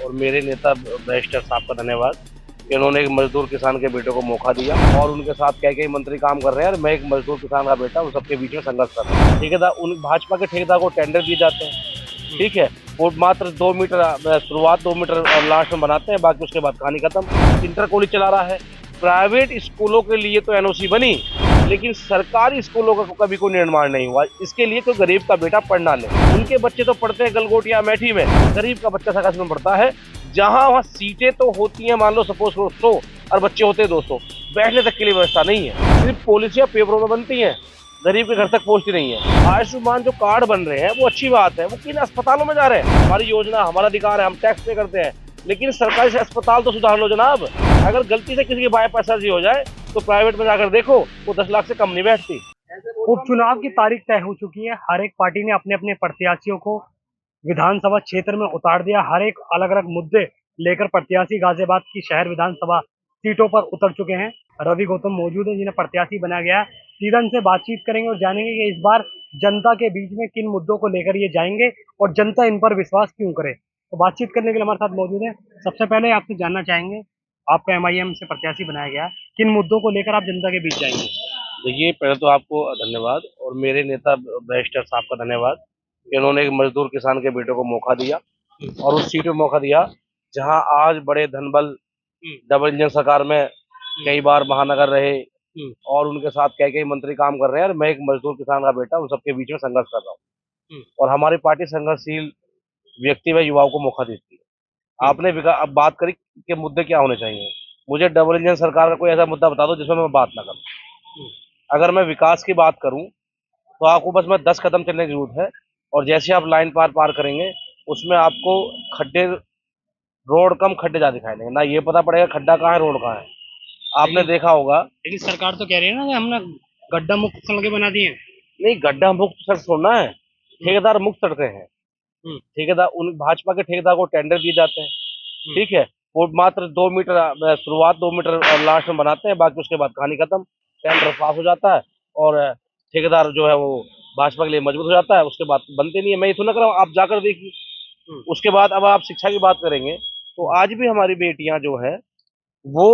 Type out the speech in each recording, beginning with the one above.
और मेरे नेता बैरिस्टर साहब का धन्यवाद कि उन्होंने एक मजदूर किसान के बेटे को मौका दिया और उनके साथ कई मंत्री काम कर रहे हैं और मैं एक मजदूर किसान का बेटा उन सबके बीच में संघर्ष कर रहा हूँ। ठेकेदार उन भाजपा के ठेकेदार को टेंडर दिए जाते हैं, ठीक है, वो मात्र 2 मीटर शुरुआत 2 मीटर और लास्ट में बनाते हैं, बाकी उसके बाद कहानी खत्म। इंटर कॉलेज चला रहा है, प्राइवेट स्कूलों के लिए तो एनओसी बनी, लेकिन सरकारी स्कूलों का कभी कोई निर्माण नहीं हुआ। इसके लिए कोई गरीब का बेटा पढ़ना ले, उनके बच्चे तो पढ़ते हैं गलगोटिया अमेठी में, गरीब का बच्चा सरकारी में पढ़ता है जहां वहां सीटें तो होती हैं, मान लो सपोज 100 और बच्चे होते हैं 200, बैठने तक के लिए व्यवस्था नहीं है। सिर्फ पॉलिसियां पेपरों में बनती हैं, गरीब के घर तक पहुंचती नहीं है। आयुष्मान जो कार्ड बन रहे हैं वो अच्छी बात है, वो किन अस्पतालों में जा रहे हैं? हमारी योजना, हमारा अधिकार है, हम टैक्स पे करते हैं, लेकिन सरकारी से अस्पताल तो सुधार लो जनाब। अगर गलती से किसी की बाईपास सर्जरी हो जाए तो प्राइवेट में जाकर देखो, वो 10 लाख से कम नहीं बैठती। उपचुनाव की तारीख तय हो चुकी है। हर एक पार्टी ने अपने अपने प्रत्याशियों को विधानसभा क्षेत्र में उतार दिया। हर एक अलग अलग मुद्दे लेकर प्रत्याशी गाजियाबाद की शहर विधानसभा सीटों पर उतर चुके हैं। रवि गौतम मौजूद है जिन्हें प्रत्याशी बनाया गया है। सीधा इनसे बातचीत करेंगे और जानेंगे कि इस बार जनता के बीच में किन मुद्दों को लेकर ये जाएंगे और जनता इन पर विश्वास क्यों करे। तो बातचीत करने के लिए हमारे साथ मौजूद है। सबसे पहले आपसे जानना चाहेंगे, आपका एमआईएम से प्रत्याशी बनाया गया है, किन मुद्दों को लेकर आप जनता के बीच जाएंगे? देखिए, पहले तो आपको धन्यवाद और मेरे नेता बैरिस्टर साहब का धन्यवाद कि उन्होंने एक मजदूर किसान के बेटे को मौका दिया और उस सीट पे मौका दिया जहां आज बड़े धनबल डबल इंजन सरकार में कई बार महानगर रहे और उनके साथ कई मंत्री काम कर रहे हैं और मैं एक मजदूर किसान का बेटा उन सबके बीच में संघर्ष कर रहा हूँ। और हमारी पार्टी संघर्षशील व्यक्ति व युवाओं को मौका देती है। आपने अब बात करी कि मुद्दे क्या होने चाहिए। मुझे डबल इंजन सरकार का कोई ऐसा मुद्दा बता दो जिसमें मैं बात ना करूं। अगर मैं विकास की बात करूं तो आपको बस मैं 10 कदम चलने की जरूरत है और जैसे आप लाइन पार करेंगे उसमें आपको खड्डे, रोड कम खड्डे ज्यादा दिखाई देंगे, ना ये पता पड़ेगा खड्डा कहाँ है रोड कहाँ है। आपने देखा होगा। लेकिन सरकार तो कह रही है ना कि हमने गड्ढा मुक्त सड़कें बना दी हैं। नहीं, गड्ढा मुक्त सड़क छोड़ना है, ठेकेदार मुक्त सड़कें हैं। ठेकेदार उन भाजपा के ठेकेदार को टेंडर दिए जाते हैं, ठीक है, वो मात्र 2 मीटर शुरुआत 2 मीटर और लास्ट में बनाते हैं, बाकी उसके बाद कहानी खत्म। टेंडर पास हो जाता है और ठेकेदार जो है वो भाजपा के लिए मजबूत हो जाता है, उसके बाद बनते नहीं है। मैं ये तो ना कर रहा हूँ, आप जाकर देखिए। उसके बाद अब आप शिक्षा की बात करेंगे तो आज भी हमारी बेटियां जो है वो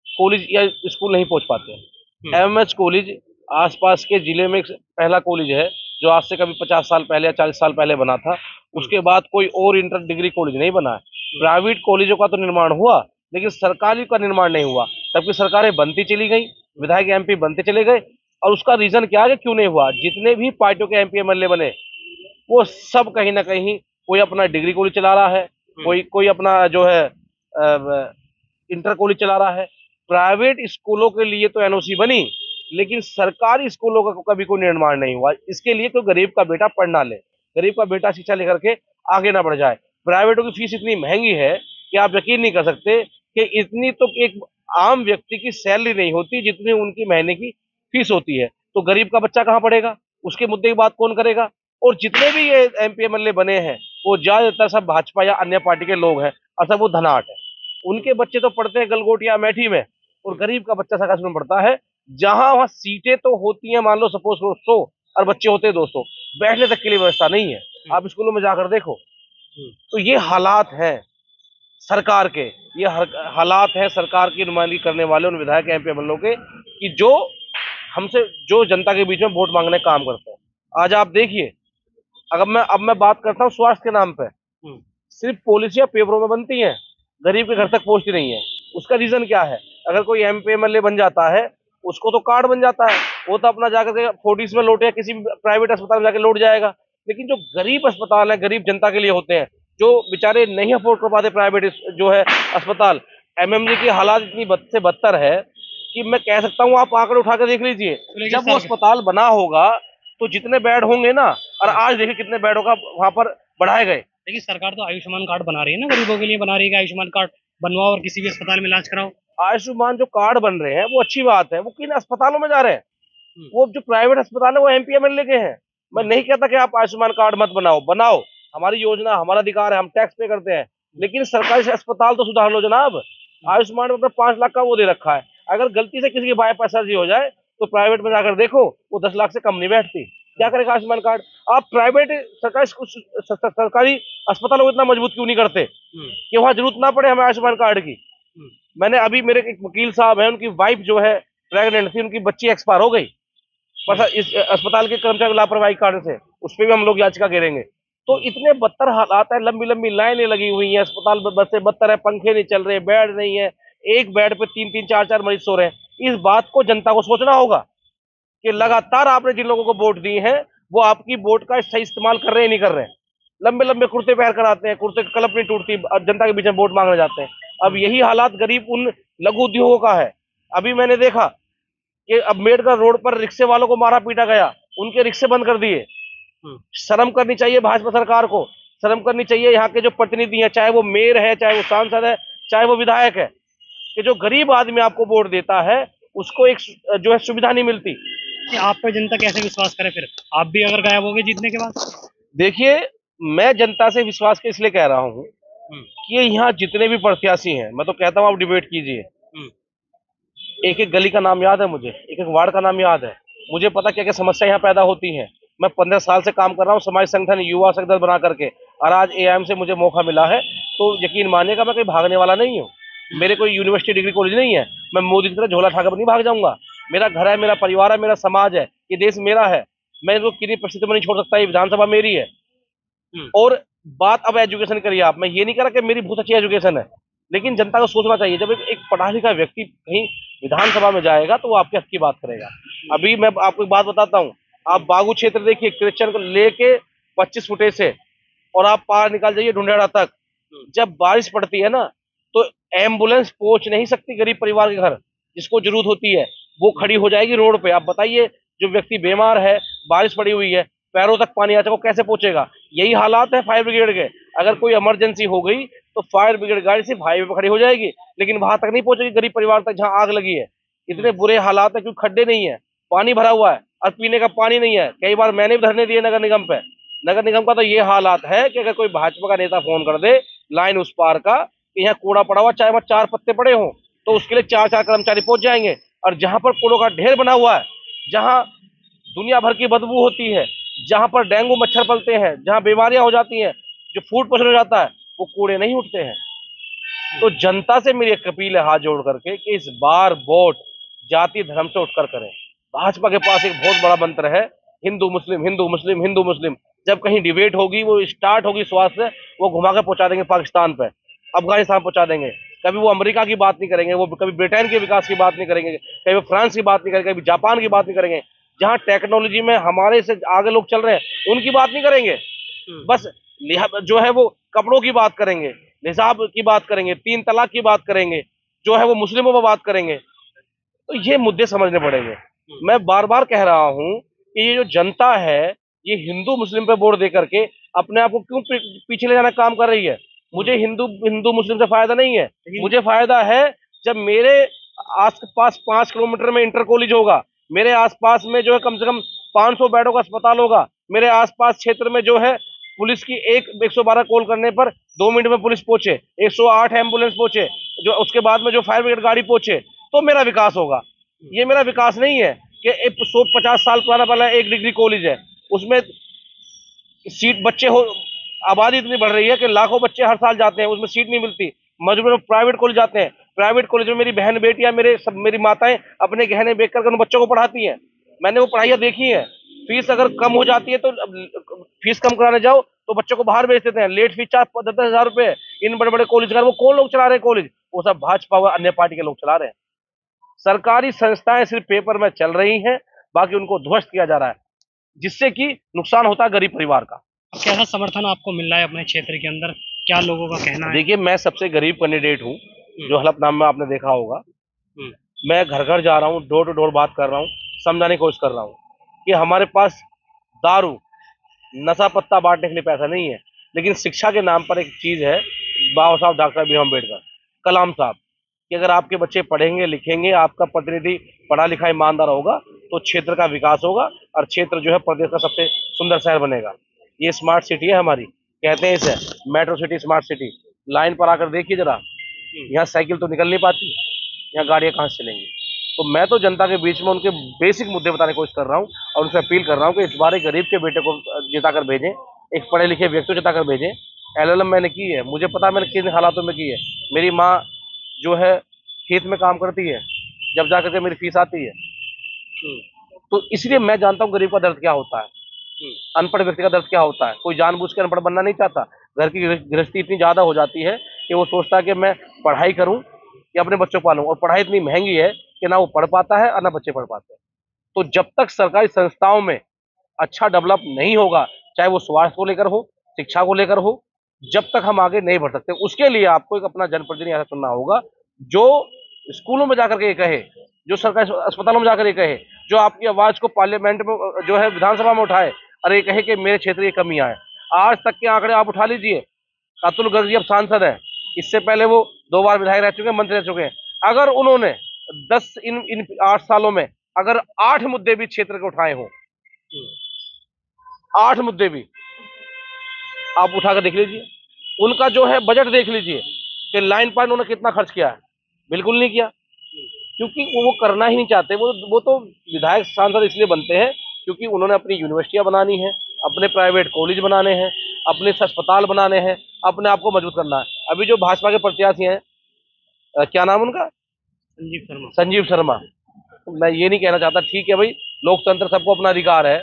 कॉलेज या स्कूल नहीं पहुंच पाते हैं। एमएच कॉलेज आसपास के जिले में पहला कॉलेज है जो आज से कभी 50 साल पहले या 40 साल पहले बना था। उसके बाद कोई और इंटर डिग्री कॉलेज नहीं बना है। प्राइवेट कॉलेजों का तो निर्माण हुआ लेकिन सरकारी का निर्माण नहीं हुआ, तब की सरकारें बनती चली गई, विधायक एमपी बनते चले गए। और उसका रीजन क्या है, क्यों नहीं हुआ? जितने भी पार्टियों के एमपी एमएलए बने वो सब कहीं ना कहीं कोई अपना डिग्री कॉलेज चला रहा है, कोई अपना जो है इंटर कॉलेज चला रहा है। प्राइवेट स्कूलों के लिए तो एनओसी बनी, लेकिन सरकारी स्कूलों का कभी कोई निर्माण नहीं हुआ। इसके लिए कोई गरीब का बेटा पढ़ना ले, गरीब का बेटा शिक्षा लेकर के आगे ना बढ़ जाए। प्राइवेटों की फीस इतनी महंगी है कि आप यकीन नहीं कर सकते कि इतनी तो एक आम व्यक्ति की सैलरी नहीं होती जितनी उनकी महीने की फीस होती है। तो गरीब का बच्चा कहाँ पढ़ेगा? उसके मुद्दे की बात कौन करेगा? और जितने भी ये एमपी एमएलए बने हैं वो ज्यादातर सब भाजपा या अन्य पार्टी के लोग हैं और सब वो धनाट है। उनके बच्चे तो पढ़ते हैं गलगोटिया अमेठी में और गरीब का बच्चा सरकारी में पढ़ता है जहां वहां सीटें तो होती हैं, मान लो सपोज 100 और बच्चे होते हैं 200, बैठने तक के लिए व्यवस्था नहीं है। आप स्कूलों में जाकर देखो। तो ये हालात हैं सरकार के, ये हालात हैं सरकार की नुमाइंदगी करने वाले उन विधायक एमपी एमएलए के कि जो हमसे, जो जनता के बीच में वोट मांगने का काम करते हैं। आज आप देखिए, अगर अब मैं बात करता हूँ स्वास्थ्य के नाम पे, सिर्फ पॉलिसियां पेपरों में बनती हैं, गरीब के घर तक पहुंचती नहीं है। उसका रीजन क्या है? अगर कोई एमपी एमएलए बन जाता है उसको तो कार्ड बन जाता है, वो तो अपना जाकर के फोर्टिस में लौटे या किसी प्राइवेट अस्पताल में जाकर लौट जाएगा। लेकिन जो गरीब अस्पताल है, गरीब जनता के लिए होते हैं, जो बेचारे नहीं अफोर्ड कर पाते प्राइवेट जो है अस्पताल, एमएमजी की हालात इतनी बद से बदतर है कि मैं कह सकता हूँ आप आंकड़े उठा कर देख लीजिए। जब वो अस्पताल बना होगा तो जितने बेड होंगे ना, और आज देखिए कितने बेडों का वहां पर बढ़ाए गए। लेकिन सरकार तो आयुष्मान कार्ड बना रही है ना, गरीबों के लिए बना रही है कि आयुष्मान कार्ड बनवाओ और किसी भी अस्पताल में इलाज कराओ। आयुष्मान जो कार्ड बन रहे हैं वो अच्छी बात है, वो किन अस्पतालों में जा रहे हैं? वो जो प्राइवेट अस्पताल है वो एमपी एमएलए के हैं। मैं नहीं कहता कि आप आयुष्मान कार्ड मत बनाओ, बनाओ, हमारी योजना, हमारा अधिकार है, हम टैक्स पे करते हैं, लेकिन सरकारी से अस्पताल तो सुधार लो जनाब। आयुष्मान में 5 लाख का वो दे रखा है, अगर गलती से किसी की बाईपास सर्जरी हो जाए तो प्राइवेट में जाकर देखो, वो 10 लाख से कम नहीं बैठती। क्या करेगा आयुष्मान कार्ड? आप प्राइवेट सरकारी अस्पतालों को इतना मजबूत क्यों नहीं करते कि वहां जरूरत ना पड़े हमें आयुष्मान कार्ड की? मैंने अभी, मेरे एक वकील साहब हैं, उनकी वाइफ जो है प्रेग्नेंट थी, उनकी बच्ची एक्सपायर हो गई पर इस अस्पताल के कर्मचारी लापरवाही के कारण से, उस पर भी हम लोग याचिका गिरेंगे। तो इतने बदतर हालात है, लंबी लंबी लाइनें लगी हुई हैं अस्पताल में, बस से बदतर है, पंखे नहीं चल रहे, बेड नहीं है, एक बेड पे 3-3 4-4 मरीज सो रहे हैं। इस बात को जनता को सोचना होगा कि लगातार आपने जिन लोगों को वोट दी है वो आपकी वोट का सही इस्तेमाल कर रहे हैं नहीं कर रहे हैं। लंबे लंबे कुर्ते पहन कर आते हैं, कुर्ते की कलप नहीं टूटती, जनता के बीच में वोट मांगने जाते हैं। अब यही हालात गरीब उन लघु उद्योगों का है। अभी मैंने देखा कि अम्बेडकर रोड पर रिक्शे वालों को मारा पीटा गया, उनके रिक्शे बंद कर दिए। शर्म करनी चाहिए भाजपा सरकार को, शर्म करनी चाहिए यहाँ के जो प्रतिनिधि हैं, चाहे वो मेयर है, चाहे वो सांसद है, चाहे वो विधायक है, कि जो गरीब आदमी आपको वोट देता है उसको एक जो है सुविधा नहीं मिलती। कि आप पे जनता कैसे विश्वास करे फिर? आप भी अगर गायब हो गए जीतने के बाद? देखिए, मैं जनता से विश्वास के इसलिए कह रहा हूँ कि यहाँ जितने भी प्रत्याशी हैं, मैं तो कहता हूँ आप डिबेट कीजिए। एक एक गली का नाम याद है मुझे, एक एक वार्ड का नाम याद है मुझे, पता क्या क्या समस्या यहाँ पैदा होती हैं। मैं 15 साल से काम कर रहा हूँ समाज संगठन युवा संगठन बना करके, और आज एआईएम से मुझे मौका मिला है, तो यकीन मानिएगा मैं कहीं भागने वाला नहीं हूँ। मेरे कोई यूनिवर्सिटी डिग्री कॉलेज नहीं है, मैं मोदी की तरह झोला ठाकर नहीं भाग जाऊंगा। मेरा घर है, मेरा परिवार है, मेरा समाज है, ये देश मेरा है, मैं इसको किसी परिस्थिति में नहीं छोड़ सकता। ये विधानसभा मेरी है। और बात अब एजुकेशन करिए आप, मैं ये नहीं कह रहा कि मेरी बहुत अच्छी एजुकेशन है, लेकिन जनता को सोचना चाहिए, जब एक पढ़ा लिखा व्यक्ति कहीं विधानसभा में जाएगा तो वो आपके हक की बात करेगा। अभी मैं आपको एक बात बताता हूँ, आप बागू क्षेत्र देखिए, क्रिश्चियन को लेके 25 फुटे से और आप पार निकाल जाइए ढूंढेड़ा तक, जब बारिश पड़ती है ना तो एम्बुलेंस पहुंच नहीं सकती गरीब परिवार के घर, जिसको जरूरत होती है वो खड़ी हो जाएगी रोड पे। आप बताइए, जो व्यक्ति बीमार है, बारिश पड़ी हुई है, पैरों तक पानी आ जाएगा, वो कैसे पहुंचेगा? यही हालात है फायर ब्रिगेड के। अगर कोई इमरजेंसी हो गई तो फायर ब्रिगेड गाड़ी सिर्फ हाईवे पर खड़ी हो जाएगी, लेकिन वहां तक नहीं पहुंचेगी गरीब परिवार तक जहां आग लगी है। इतने बुरे हालात है क्योंकि खड्डे नहीं है, पानी भरा हुआ है और पीने का पानी नहीं है। कई बार मैंने भी धरने दिए नगर निगम पे। नगर निगम का तो ये हालात है कि अगर कोई भाजपा का नेता फोन कर दे लाइन उस पार का कि यहाँ कूड़ा पड़ा हुआ, चाहे वह 4 पत्ते पड़े हों, तो उसके लिए 4-4 कर्मचारी पहुंच जाएंगे। और जहां पर कूड़ों का ढेर बना हुआ है, जहां दुनिया भर की बदबू होती है, जहां पर डेंगू मच्छर पलते हैं, जहां बीमारियां हो जाती हैं, जो फूड पॉइजन हो जाता है, वो कूड़े नहीं उठते हैं। तो जनता से मेरी एक अपील है हाथ जोड़ करके कि इस बार वोट जाति धर्म से उठकर करें। भाजपा के पास एक बहुत बड़ा मंत्र है, हिंदू मुस्लिम हिंदू मुस्लिम हिंदू मुस्लिम। जब कहीं डिबेट होगी, वो स्टार्ट होगी स्वास्थ्य से, वो घुमा के पहुंचा देंगे पाकिस्तान पे, अफगानिस्तान पहुंचा देंगे। कभी वो अमेरिका की बात नहीं करेंगे, वो कभी ब्रिटेन के विकास की बात नहीं करेंगे, कभी वो फ्रांस की बात नहीं करेंगे, कभी जापान की बात नहीं करेंगे। जहां टेक्नोलॉजी में हमारे से आगे लोग चल रहे हैं उनकी बात नहीं करेंगे, बस जो है वो कपड़ों की बात करेंगे, निसाब की बात करेंगे, 3 तलाक की बात करेंगे, जो है वो मुस्लिमों पर बात करेंगे। तो ये मुद्दे समझने पड़ेंगे। मैं बार बार कह रहा हूं कि ये जो जनता है, ये हिंदू मुस्लिम पे वोट दे करके अपने आप को क्यों पीछे ले जाने का काम कर रही है? मुझे हिंदू मुस्लिम से फायदा नहीं है, मुझे फायदा है जब मेरे आस पास 5 किलोमीटर में इंटर कॉलेज होगा, मेरे आसपास में जो है कम से कम 500 बेडों का अस्पताल होगा, मेरे आसपास क्षेत्र में जो है पुलिस की 112 कॉल करने पर 2 मिनट में पुलिस पहुंचे, 108 एम्बुलेंस पहुंचे, जो उसके बाद में जो फायर ब्रिगेड गाड़ी पहुंचे, तो मेरा विकास होगा। ये मेरा विकास नहीं है कि 150 साल पुराना वाला एक डिग्री कॉलेज है, उसमें सीट बच्चे हो, आबादी इतनी बढ़ रही है कि लाखों बच्चे हर साल जाते हैं, उसमें सीट नहीं मिलती, मजबूर प्राइवेट कॉलेज जाते हैं। प्राइवेट कॉलेज में मेरी बहन बेटियां, मेरी माताएं अपने गहने बेच कर उन बच्चों को पढ़ाती हैं। मैंने वो पढ़ाइयाँ देखी हैं। फीस अगर कम हो जाती है तो फीस कम कराने जाओ तो बच्चों को बाहर भेज देते हैं, लेट फीस 10-10 हजार रुपए। इन बड़े बड़े कॉलेज का वो कौन लोग चला रहे हैं कॉलेज? वो सब भाजपा व अन्य पार्टी के लोग चला रहे हैं। सरकारी संस्थाएं सिर्फ पेपर में चल रही हैं, बाकी उनको ध्वस्त किया जा रहा है, जिससे कि नुकसान होता है गरीब परिवार का। कैसा समर्थन आपको मिल रहा है अपने क्षेत्र के अंदर? क्या लोगों का कहना है? देखिए, मैं सबसे गरीब कैंडिडेट हूँ, जो हलफनामे में आपने देखा होगा। मैं घर घर जा रहा हूँ, डोर टू डोर बात कर रहा हूँ, समझाने की कोशिश कर रहा हूँ कि हमारे पास दारू नशा पत्ता बांटने के लिए पैसा नहीं है, लेकिन शिक्षा के नाम पर एक चीज है, बाबा साहब डॉक्टर भीम अम्बेडकर, कलाम साहब, कि अगर आपके बच्चे पढ़ेंगे लिखेंगे, आपका प्रतिनिधि पढ़ा लिखा ईमानदार होगा, तो क्षेत्र का विकास होगा और क्षेत्र जो है प्रदेश का सबसे सुंदर शहर बनेगा। ये स्मार्ट सिटी है हमारी, कहते हैं इसे metro city, smart city. Line पर आकर देखिए जरा, यहाँ साइकिल तो निकल नहीं पाती, यहाँ गाड़ियाँ कहाँ से चलेंगी? तो मैं तो जनता के बीच में उनके बेसिक मुद्दे बताने की कोशिश कर रहा हूँ और उनसे अपील कर रहा हूँ कि इस बार एक गरीब के बेटे को जिताकर भेजें, एक पढ़े लिखे व्यक्ति को जिताकर भेजें। एलएलएम मैंने की है, मुझे पता है मैंने किन हालातों में की है। मेरी माँ जो है खेत में काम करती है, जब जाकर के मेरी फीस आती है। तो इसलिए मैं जानता हूँ गरीब का दर्द क्या होता है, अनपढ़ व्यक्ति का दर्द क्या होता है। कोई जानबूझ के अनपढ़ बनना नहीं चाहता। घर की गृहस्थी इतनी ज्यादा हो जाती है कि वो सोचता है कि मैं पढ़ाई करूं या अपने बच्चों को पालूं, और पढ़ाई इतनी महंगी है कि ना वो पढ़ पाता है और ना बच्चे पढ़ पाते हैं। तो जब तक सरकारी संस्थाओं में अच्छा डेवलप नहीं होगा, चाहे वो स्वास्थ्य को लेकर हो, शिक्षा को लेकर हो, जब तक हम आगे नहीं बढ़ सकते। उसके लिए आपको एक अपना जनप्रतिनिधि ऐसा चुनना होगा जो स्कूलों में जाकर के ये कहे, जो सरकारी अस्पतालों में जाकर ये कहे, जो आपकी आवाज को पार्लियामेंट में जो है विधानसभा में उठाए और ये कहे कि मेरे क्षेत्र की कमियां है। आज तक के आंकड़े आप उठा लीजिए। अतुल गर्ग जी अब सांसद है, इससे पहले वो 2 बार विधायक रह चुके हैं, मंत्री रह चुके हैं। अगर उन्होंने 10 इन 8 सालों में अगर 8 मुद्दे भी क्षेत्र के उठाए हों, 8 मुद्दे भी आप उठाकर देख लीजिए। उनका जो है बजट देख लीजिए कि लाइन पर उन्होंने कितना खर्च किया है। बिल्कुल नहीं किया, क्योंकि वो करना ही नहीं चाहते। वो तो विधायक सांसद इसलिए बनते हैं क्योंकि उन्होंने अपनी यूनिवर्सिटियां बनानी है, अपने प्राइवेट कॉलेज बनाने हैं, अपने अस्पताल बनाने हैं, अपने आप को मजबूत करना है। अभी जो भाजपा के प्रत्याशी हैं, क्या नाम उनका, संजीव शर्मा। मैं ये नहीं कहना चाहता, ठीक है भाई, लोकतंत्र, सबको अपना अधिकार है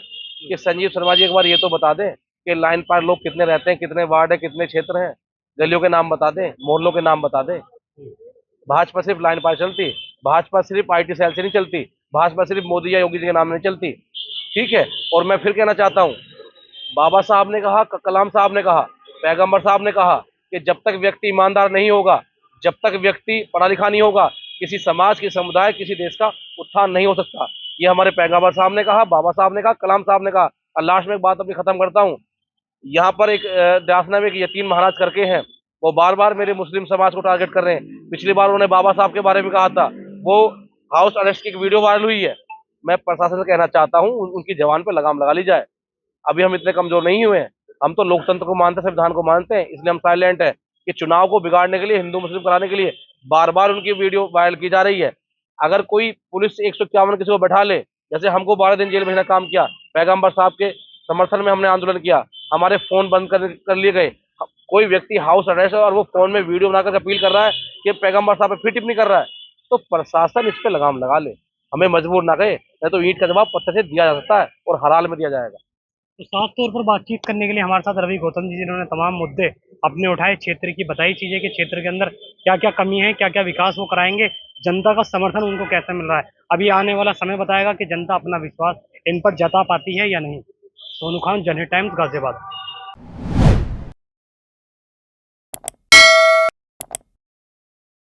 कि संजीव शर्मा जी एक बार ये तो बता दें कि लाइन पर लोग कितने रहते हैं, कितने वार्ड है, कितने क्षेत्र हैं, गलियों के नाम बता दें, मोहल्लों के नाम बता दें। भाजपा सिर्फ लाइन पर चलती, भाजपा सिर्फ आईटी सेल से नहीं चलती, भाजपा सिर्फ मोदी या योगी जी के नाम नहीं चलती। ठीक है, और मैं फिर कहना चाहता हूँ, बाबा साहब ने कहा, कलाम साहब ने कहा, पैगंबर साहब ने कहा कि जब तक व्यक्ति ईमानदार नहीं होगा, जब तक व्यक्ति पढ़ा लिखा नहीं होगा, किसी समाज, किसी समुदाय, किसी देश का उत्थान नहीं हो सकता। ये हमारे पैगंबर साहब ने कहा, बाबा साहब ने कहा, कलाम साहब ने कहा। और लास्ट में एक बात अपनी खत्म करता हूँ। यहाँ पर एक दासना में एक यतीम महाराज करके हैं, वो बार बार मेरे मुस्लिम समाज को टारगेट कर रहे हैं। पिछली बार उन्होंने बाबा साहब के बारे में कहा था, वो हाउस अरेस्ट की एक वीडियो वायरल हुई है। मैं प्रशासन से कहना चाहता हूँ उनकी जवान पर लगाम लगा ली जाए। अभी हम इतने कमजोर नहीं हुए हैं, हम तो लोकतंत्र को मानते हैं, संविधान को मानते हैं, इसलिए हम साइलेंट है कि चुनाव को बिगाड़ने के लिए, हिंदू मुस्लिम कराने के लिए बार बार उनकी वीडियो वायरल की जा रही है। अगर कोई पुलिस 151 किसी को बैठा ले, जैसे हमको 12 दिन जेल भेजना काम किया, पैगंबर साहब के समर्थन में हमने आंदोलन किया, हमारे फोन बंद कर लिए गए। कोई व्यक्ति हाउस अरेस्ट है और वो फोन में वीडियो बनाकर अपील कर रहा है कि पैगंबर साहब पे फिर टिप्पणी कर रहा है, तो प्रशासन इस पे लगाम लगा ले, हमें मजबूर ना करे। नहीं तो ईंट का जवाब पत्थर से दिया जा सकता है और हराल में दिया जाएगा। तो साफ तौर पर बातचीत करने के लिए हमारे साथ रवि गौतम जी, जिन्होंने तमाम मुद्दे अपने उठाए, क्षेत्र की बताई चीजें कि क्षेत्र के अंदर क्या क्या कमी है, क्या क्या विकास वो कराएंगे, जनता का समर्थन उनको कैसे मिल रहा है। अभी आने वाला समय बताएगा कि जनता अपना विश्वास इन पर जता पाती है या नहीं। सोनू खान, जनहित टाइम्स, गाजियाबाद।